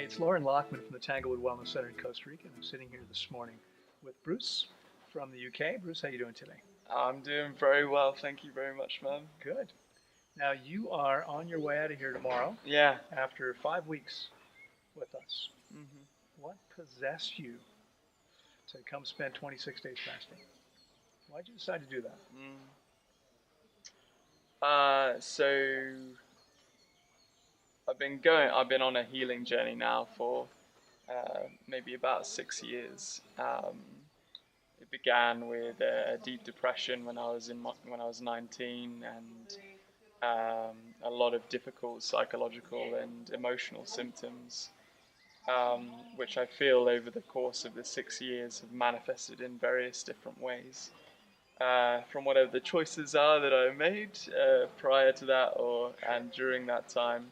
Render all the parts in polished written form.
It's Loren Lockman from the Tanglewood Wellnesscenter in Costa Rica, and I'm sitting here this morning with Bruce from the UK. Bruce, how are you doing today? I'm doing very well, thank you very much, man. Good. Now, you are on your way out of here tomorrow Yeah. after 5 weeks with us. hmm What possessed you to come spend 26 days fasting? Why did you decide to do that? Mm. So I've been on a healing journey now for maybe about 6 years. It began with a deep depression when I was 19, and a lot of difficult psychological and emotional symptoms, which I feel over the course of the 6 years have manifested in various different ways. From whatever the choices are that I made prior to that or and during that time.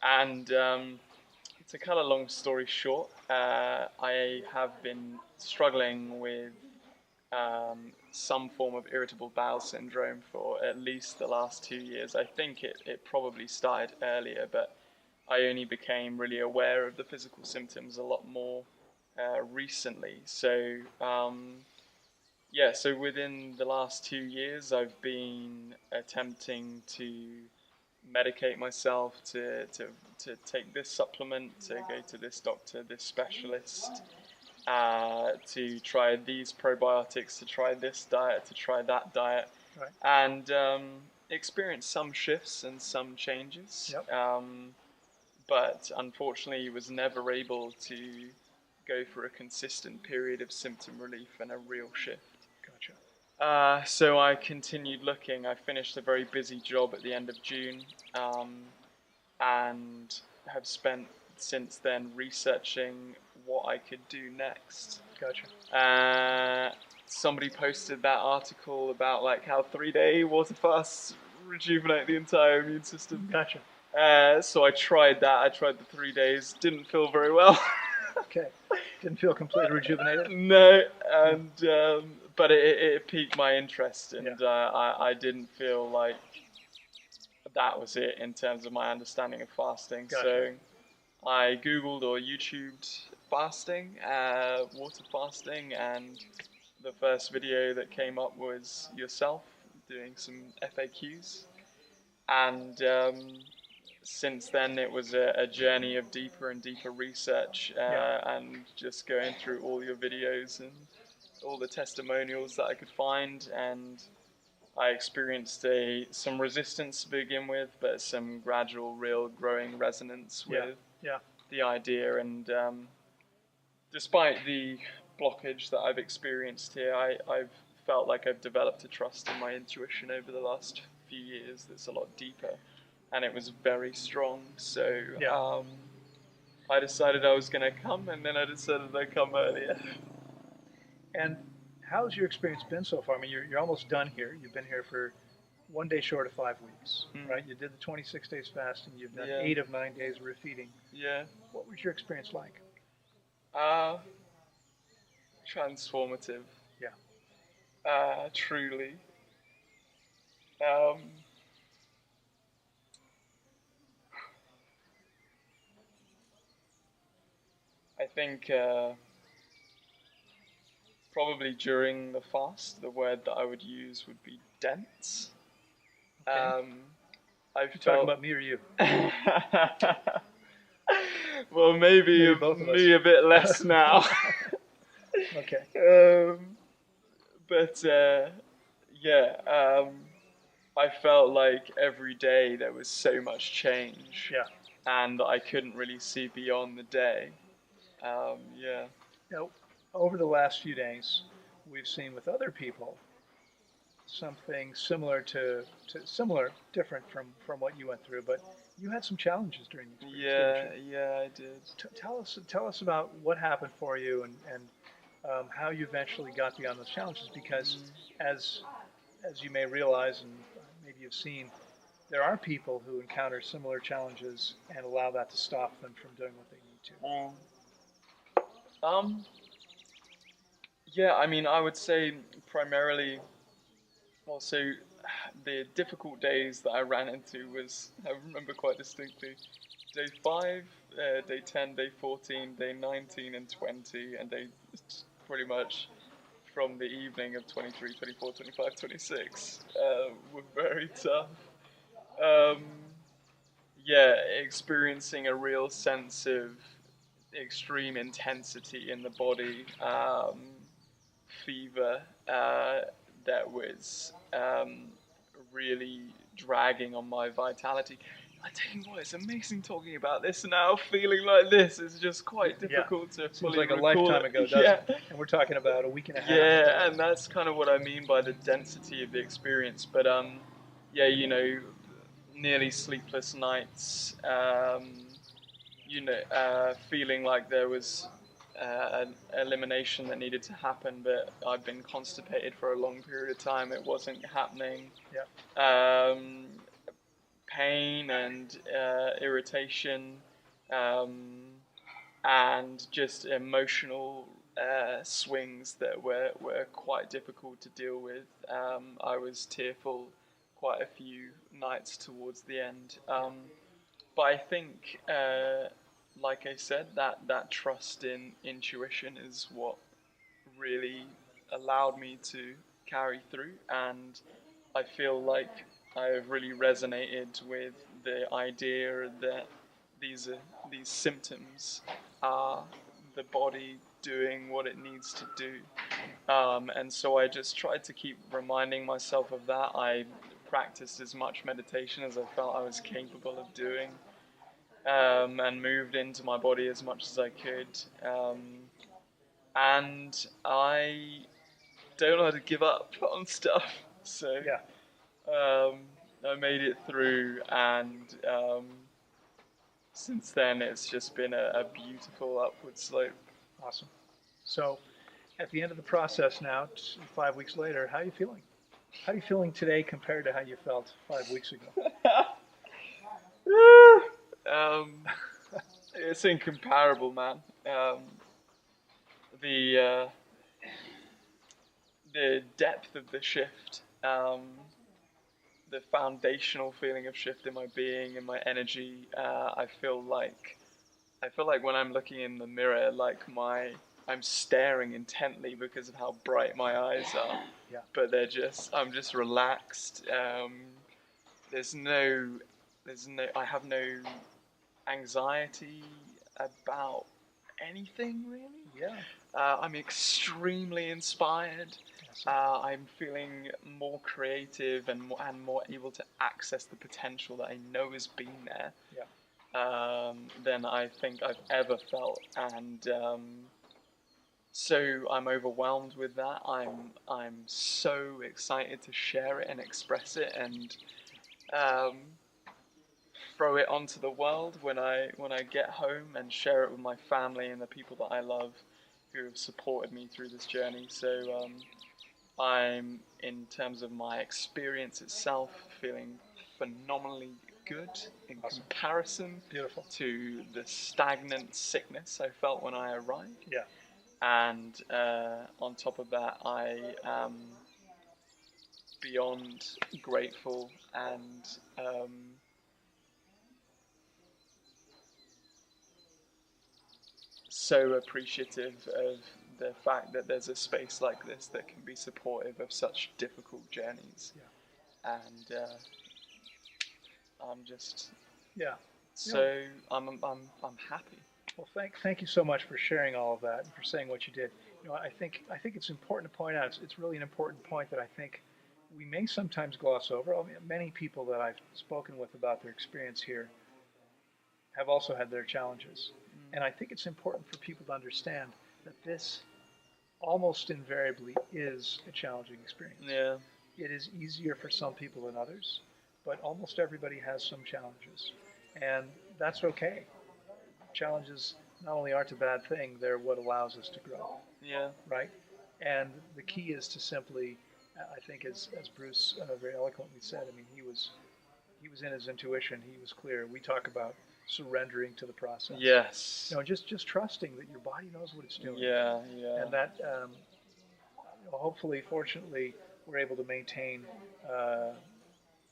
And to cut a long story short, I have been struggling with some form of irritable bowel syndrome for at least the last 2 years. I think it probably started earlier, but I only became really aware of the physical symptoms a lot more recently. So within the last 2 years, I've been attempting to medicate myself, to take this supplement, to go to this doctor, this specialist, to try these probiotics, to try this diet, to try that diet, Right. and experience some shifts and some changes. Yep. But unfortunately, was never able to go for a consistent period of symptom relief and a real shift. Gotcha. So I continued looking. I finished a very busy job at the end of June, and have spent since then researching what I could do next. Gotcha. Somebody posted that article about like how 3-day water fasts rejuvenate the entire immune system. Gotcha. So I tried that. I tried the 3 days. Didn't feel very well. Okay. Didn't feel completely rejuvenated? No, and but it piqued my interest, and Yeah. I didn't feel like that was it in terms of my understanding of fasting. Gotcha. So I Googled or YouTubed fasting, water fasting, and the first video that came up was yourself doing some FAQs, and since then it was a journey of deeper and deeper research, Yeah. and just going through all your videos and all the testimonials that I could find, and I experienced some resistance to begin with, but some gradual, real growing resonance with Yeah. the idea. And despite the blockage that I've experienced here, I've felt like I've developed a trust in my intuition over the last few years that's a lot deeper, and it was very strong. So Yeah. I decided I was going to come, and then I decided I'd come earlier. And how's your experience been so far? I mean, you're almost done here. You've been here for 1 day short of 5 weeks, right? You did the 26 days fast, and you've done Yeah. 8 of 9 days refeeding. Yeah. What was your experience like? Transformative. Yeah. Truly. Um, I think probably during the fast, the word that I would use would be dense. Okay. I You're talking felt. about me or you? Well, maybe both of me us. a bit less now. Okay. But yeah, I felt like every day there was so much change, Yeah. and I couldn't really see beyond the day. Yeah. Now, over the last few days, we've seen with other people something similar different from what you went through, but you had some challenges during the experience, didn't you? Yeah, I did. Tell us about what happened for you, and how you eventually got beyond those challenges. Because as you may realize, and maybe you've seen, there are people who encounter similar challenges and allow that to stop them from doing what they need to. Yeah, I mean, I would say primarily, also, the difficult days that I ran into I remember quite distinctly, day 5, day 10, day 14, day 19 and 20, and day pretty much from the evening of 23, 24, 25, 26 were very tough. Um, yeah, experiencing a real sense of extreme intensity in the body, fever that was really dragging on my vitality. I tell you what, it's amazing talking about this now. Feeling like this is just quite Yeah. difficult to Seems fully like a recall lifetime it. ago, doesn't Yeah, it? And we're talking about a week and a half. yeah, and that's kind of what I mean by the density of the experience. But yeah, nearly sleepless nights. Feeling like there was an elimination that needed to happen, but I'd been constipated for a long period of time. It wasn't happening. Yeah. Um, Pain and irritation, and just emotional swings that were quite difficult to deal with. I was tearful quite a few nights towards the end. But I think, like I said, that trust in intuition is what really allowed me to carry through, and I feel like I have really resonated with the idea that these are, these symptoms are the body doing what it needs to do. And so I just tried to keep reminding myself of that. I practiced as much meditation as I felt I was capable of doing, and moved into my body as much as I could. And I don't know how to give up on stuff. So Yeah. I made it through, and since then it's just been a beautiful upward slope. Awesome. So, at the end of the process now, 5 weeks later, how are you feeling? How are you feeling today compared to how you felt 5 weeks ago? um, it's incomparable, man. The the depth of the shift, the foundational feeling of shift in my being and my energy. I feel like when I'm looking in the mirror, I'm staring intently because of how bright my eyes are. Yeah. But I'm just relaxed. There's no, I have no anxiety about anything really. Yeah. I'm extremely inspired. Awesome. I'm feeling more creative and more able to access the potential that I know has been there, Yeah. than I think I've ever felt, and so I'm overwhelmed with that. I'm so excited to share it and express it and um, throw it onto the world when I get home and share it with my family and the people that I love who have supported me through this journey. So I'm, in terms of my experience itself, feeling phenomenally good in Awesome. comparison Beautiful. to the stagnant sickness I felt when I arrived. Yeah. And on top of that, I am beyond grateful and so appreciative of the fact that there's a space like this that can be supportive of such difficult journeys. Yeah. And I'm just Yeah. so I'm happy. Well, thank you so much for sharing all of that and for saying what you did. I think it's important to point out. It's really an important point that I think we may sometimes gloss over. I mean, many people that I've spoken with about their experience here have also had their challenges, and I think it's important for people to understand that this almost invariably is a challenging experience. Yeah. It is easier for some people than others, but almost everybody has some challenges, and that's okay. Challenges not only aren't a bad thing, they're what allows us to grow, Yeah. right? And the key is to simply, I think, as Bruce very eloquently said, I mean, he was in his intuition. He was clear. We talk about surrendering to the process. Yes. Just trusting that your body knows what it's doing. Yeah. Yeah. And that, hopefully, fortunately, we're able to maintain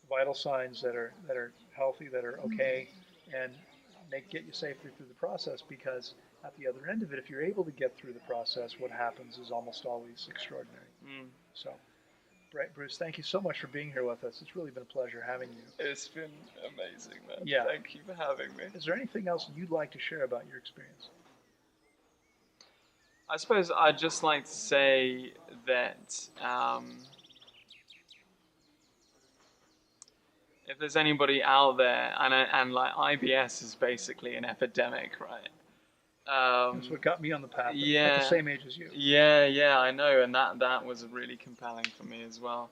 vital signs that are healthy, that are okay, and get you safely through the process, because at the other end of it, if you're able to get through the process, what happens is almost always extraordinary. Mm. So, Bruce, thank you so much for being here with us. It's really been a pleasure having you. It's been amazing, man. Yeah. Thank you for having me. Is there anything else you'd like to share about your experience? I suppose I'd just like to say that if there's anybody out there, and like IBS is basically an epidemic, right? That's what got me on the path. Yeah. At the same age as you. Yeah, I know, and that was really compelling for me as well.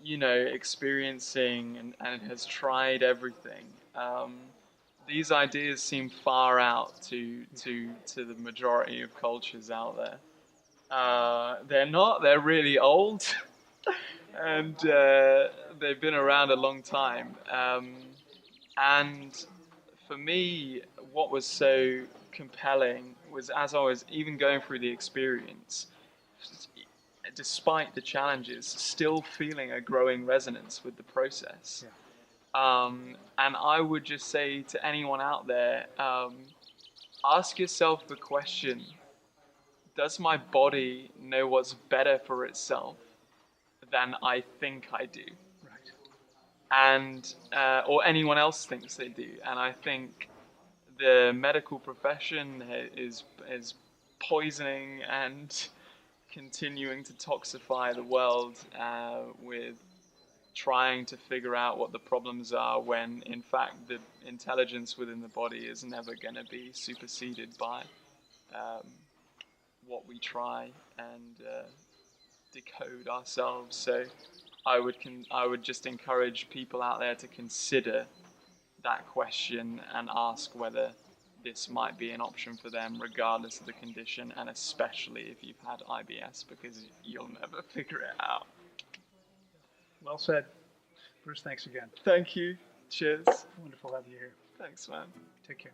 You know, experiencing and has tried everything. These ideas seem far out to the majority of cultures out there. They're not. They're really old, and they've been around a long time. And for me, what was so compelling was, as I was even going through the experience, despite the challenges, still feeling a growing resonance with the process. Yeah. And I would just say to anyone out there, ask yourself the question, does my body know what's better for itself than I think I do? Right. And or anyone else thinks they do. And I think the medical profession is poisoning and continuing to toxify the world with trying to figure out what the problems are, when in fact the intelligence within the body is never going to be superseded by what we try and decode ourselves. So I would just encourage people out there to consider that question and ask whether this might be an option for them, regardless of the condition, and especially if you've had IBS, because you'll never figure it out. Well said. Bruce, thanks again. Thank you. Cheers. Wonderful having you here. Thanks, man. Take care.